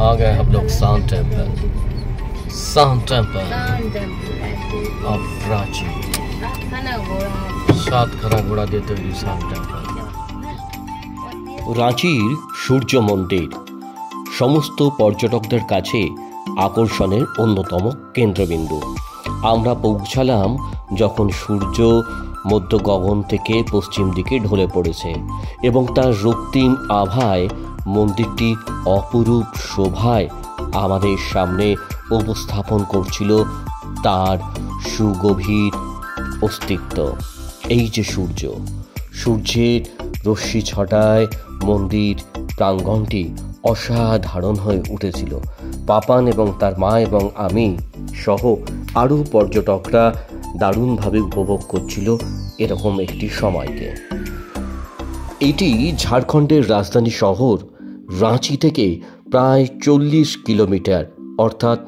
आ गए हम लोग सान टेम्पल ऑफ रांची। 7 खाना घोड़ा দিয়ে তৈরি सान टेम्पल। রাঁচির সূর্য মন্দির সমস্ত পর্যটকদের কাছে আকর্ষণের অন্যতম কেন্দ্রবিন্দু। আমরা পৌঁছালাম যখন সূর্য মধ্য গগন থেকে পশ্চিম দিকে ঢলে পড়েছে এবং তার রক্তিম আভায় মন্দিরটি অপরূপ শোভায় আমাদের সামনে উপস্থাপন করছিল তার সুগভীর অস্তিত্ব। এই যে সূর্যের রশ্মি ছটায় মন্দির প্রাঙ্গণটি অসাধারণ হয়ে উঠেছিল। পাপান এবং তার মা এবং আমি সহ আরও পর্যটকরা দারুণভাবে উপভোগ করছিল এরকম একটি সময়কে। এটি ঝাড়খণ্ডের রাজধানী শহর রাঁচি থেকে প্রায় 40 কিলোমিটার অর্থাৎ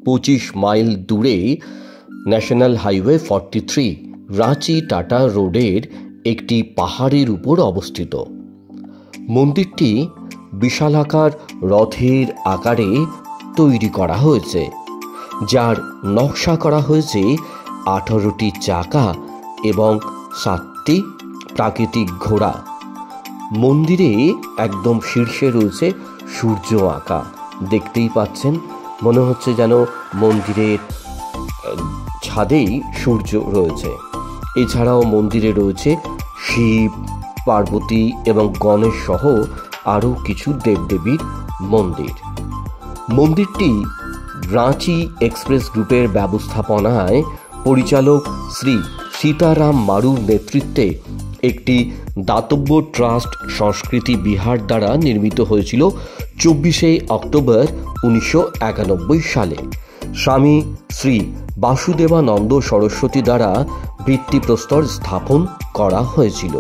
25 মাইল দূরে ন্যাশনাল হাইওয়ে 43 রাঁচি টাটা রোডের একটি পাহাড়ের উপর অবস্থিত। মন্দিরটি বিশালাকার রথের আকারে তৈরি করা হয়েছে, যার নকশা করা হয়েছে 18টি চাকা এবং 7টি প্রাকৃতিক ঘোড়া। মন্দিরে একদম শীর্ষে রয়েছে সূর্য আঁকা। দেখতেই পাচ্ছেন, মনে হচ্ছে যেন মন্দিরের ছাদেই সূর্য রয়েছে। এছাড়াও মন্দিরে রয়েছে শিব, পার্বতী এবং গণেশ সহ আরও কিছু দেবদেবীর মন্দির। মন্দিরটি রাঁচি এক্সপ্রেস গ্রুপের ব্যবস্থাপনায় পরিচালক শ্রী সীতারাম মারুর নেতৃত্বে একটি দাতব্য ট্রাস্ট সংস্কৃতি বিহার দ্বারা নির্মিত হয়েছিল 24শে অক্টোবর 1991 সালে। স্বামী শ্রী বাসুদেবানন্দ সরস্বতী দ্বারা ভিত্তিপ্রস্তর স্থাপন করা হয়েছিল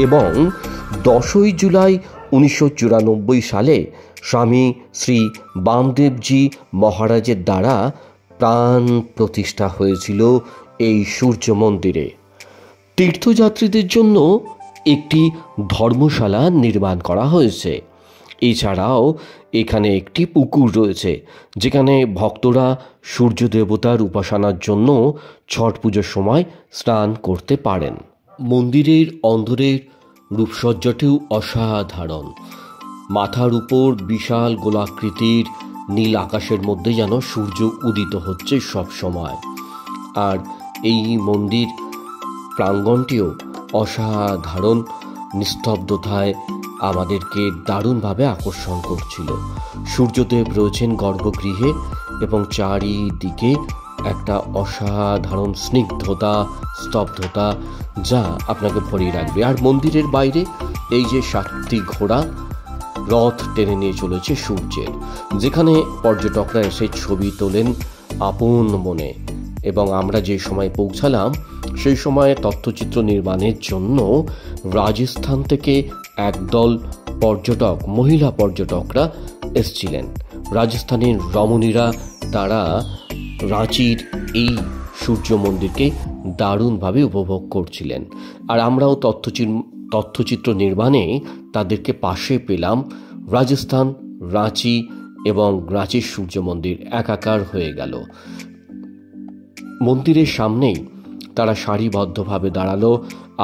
এবং 10ই জুলাই 1994 সালে স্বামী শ্রী বামদেবজি মহারাজের দ্বারা প্রাণ প্রতিষ্ঠা হয়েছিল এই সূর্য মন্দিরে। তীর্থযাত্রীদের জন্য একটি ধর্মশালা নির্মাণ করা হয়েছে। এছাড়াও এখানে একটি পুকুর রয়েছে, যেখানে ভক্তরা সূর্য দেবতার উপাসনার জন্য ছট পুজোর সময় স্নান করতে পারেন। মন্দিরের অন্দরের রূপসজ্জাটিও অসাধারণ। মাথার উপর বিশাল গোলাকৃতির নীল আকাশের মধ্যে যেন সূর্য উদিত হচ্ছে সব সময়। আর এই মন্দির প্রাঙ্গণটিও অসাধারণ নিস্তব্ধতায় আমাদেরকে দারুণভাবে আকর্ষণ করছিল। সূর্যদেব রয়েছেন গর্ভগৃহে এবং চারিদিকে একটা অসাধারণ স্নিগ্ধতা, স্তব্ধতা যা আপনাকে ভরিয়ে রাখবে। আর মন্দিরের বাইরে এই যে 7টি ঘোড়া রথ টেনে নিয়ে চলেছে সূর্যের, যেখানে পর্যটকরা এসে ছবি তোলেন আপন মনে। এবং আমরা যে সময় পৌঁছালাম সেই সময় তথ্যচিত্র নির্মাণের জন্য রাজস্থান থেকে একদল পর্যটক, মহিলা পর্যটকরা এসেছিলেন। রাজস্থানের রমণীরা তারা রাঁচির এই সূর্য মন্দিরকে দারুণভাবে উপভোগ করছিলেন। আর আমরাও তথ্যচিত্র নির্মাণে তাদেরকে পাশে পেলাম। রাজস্থান, রাঁচি এবং রাঁচির সূর্য মন্দির একাকার হয়ে গেল। মন্দিরের সামনেই তারা সারিবদ্ধভাবে দাঁড়ালো।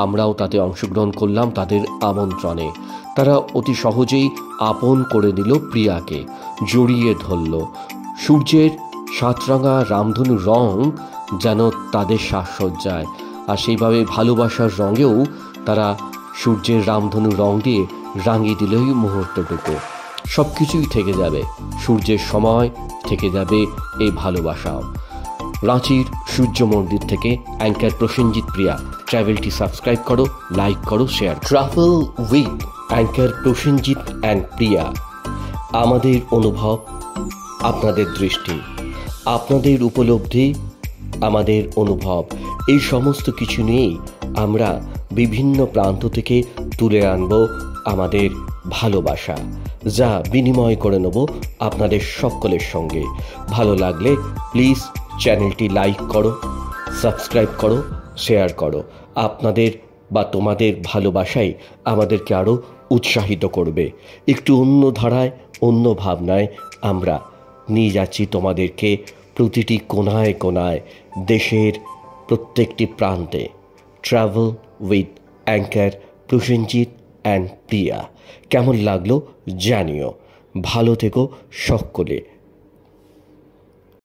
আমরাও তাতে অংশগ্রহণ করলাম তাদের আমন্ত্রণে। তারা অতি সহজেই আপন করে নিল প্রিয়াকে, জড়িয়ে ধরল। সূর্যের 7 রঙা রামধনুর রং যেন তাদের সাজসজ্জায়, আর সেইভাবে ভালোবাসার রঙেও তারা সূর্যের রামধনুর রং দিয়ে রাঙিয়ে দিল এই মুহূর্তটুকু। সব কিছুই থেকে যাবে, সূর্যের সময় থেকে যাবে এই ভালোবাসাও। রাঁচির সূর্য মন্দির থেকে অ্যাঙ্কার প্রসেনজিৎ প্রিয়া। ট্রাভেলটি সাবস্ক্রাইব করো, লাইক করো, share. Travel with anchor Prasenjit and Priya. আমাদের অনুভব, আপনাদের দৃষ্টি, আপনাদের উপলব্ধি, আমাদের অনুভব, এই সমস্ত কিছু নিয়েই আমরা বিভিন্ন প্রান্ত থেকে তুলে আনব আমাদের ভালোবাসা, যা বিনিময় করে নেব আপনাদের সকলের সঙ্গে। ভালো লাগলে প্লিজ চ্যানেলটি লাইক করো, সাবস্ক্রাইব করো, শেয়ার করো। আপনাদের বা তোমাদের ভালোবাসাই আমাদেরকে আরও উৎসাহিত করবে একটু অন্য ধারায় অন্য ভাবনায় আমরা নিয়ে যাচ্ছি তোমাদেরকে প্রতিটি কোনায় কোনায়, দেশের প্রত্যেকটি প্রান্তে। Travel with anchor Prasenjit and Priya. কেমন লাগলো জানিও। ভালো থেকো সকলে।